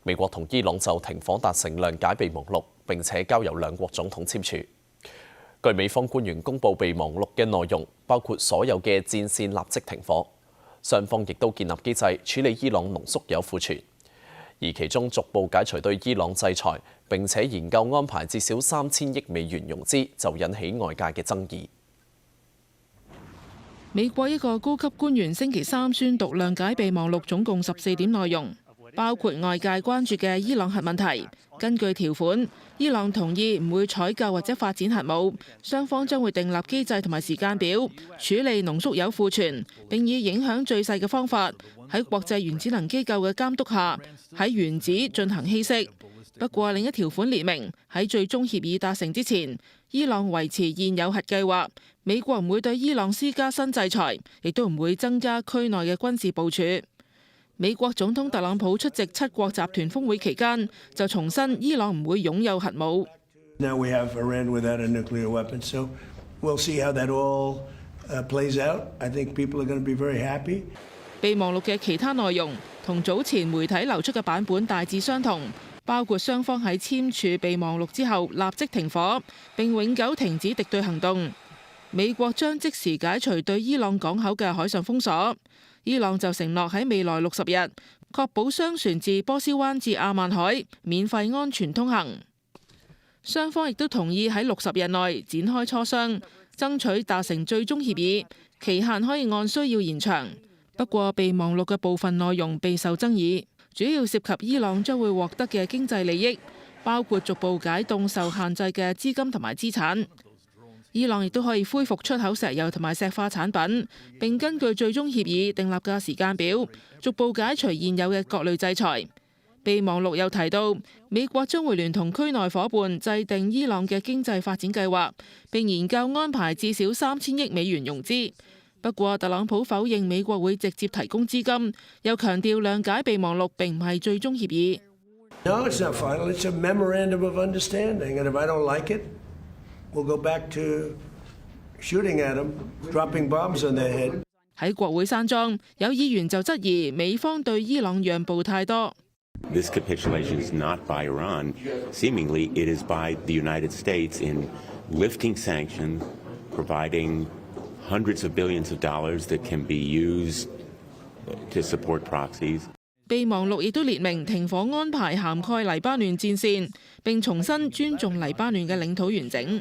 美國同伊朗就停火達成諒解備忘錄，並且交由兩國總統簽署。據美方官員公佈備忘錄嘅內容，包括所有嘅戰線立即停火，雙方亦都建立機制處理伊朗濃縮鈾庫存，而其中逐步解除對伊朗制裁，並且研究安排至少3000億美元融資，就引起外界嘅爭議。美國一個高級官員星期三宣讀諒解備忘錄總共14點內容，包括外界關注嘅伊朗核問題。根據條款，伊朗同意唔會採購或者發展核武，雙方將會訂立機制同埋時間表處理濃縮鈾庫存，並以影響最細嘅方法喺國際原子能機構嘅監督下喺原子進行稀釋。不過另一條款列明喺最終協議達成之前，伊朗維持現有核計劃，美國唔會對伊朗施加新制裁，亦都唔會增加區內嘅軍事部署。美國總統特朗普出席7國集團峰會期間，就重申伊朗唔會擁有核武。Now we have Iran without a nuclear weapon, so we'll see how that all plays out. I think people are going to be very happy. 備忘錄嘅其他內容同早前媒體流出嘅版本大致相同，包括雙方喺簽署備忘錄之後立即停火，並永久停止敵對行動。美國將即時解除對伊朗港口嘅海上封鎖。伊朗就承諾喺未來60日確保商船自波斯灣至阿曼海免費安全通行。雙方亦都同意喺60日內展開磋商，爭取達成最終協議，期限可以按需要延長。不過備忘錄嘅部分內容備受爭議，主要涉及伊朗將會獲得嘅經濟利益，包括逐步解凍受限制嘅資金同埋資產。伊朗亦都可以恢復出口石油同埋石化產品，並根據最終協議訂立嘅時間表，逐步解除現有嘅各類制裁。備忘錄又提到，美國將會聯同區內夥伴制定伊朗嘅經濟發展計劃，並研究安排至少3000億美元融資。不過，特朗普否認美國會直接提供資金，又強調諒解備忘錄並唔係最終協議。No, it's not final. It's a memorandum of understanding, and if I don't like it, we'll go back to shooting at them, dropping bombs on their head. 喺國會山莊，有議員就質疑美方對伊朗讓步太多。This capitulation is not by Iran. Seemingly, it is by the United States in lifting sanctions, providing hundreds of billions of dollars that can be used to support proxies. 備忘錄亦都列明停火安排涵蓋黎巴嫩戰線，並重申尊重黎巴嫩嘅領土完整。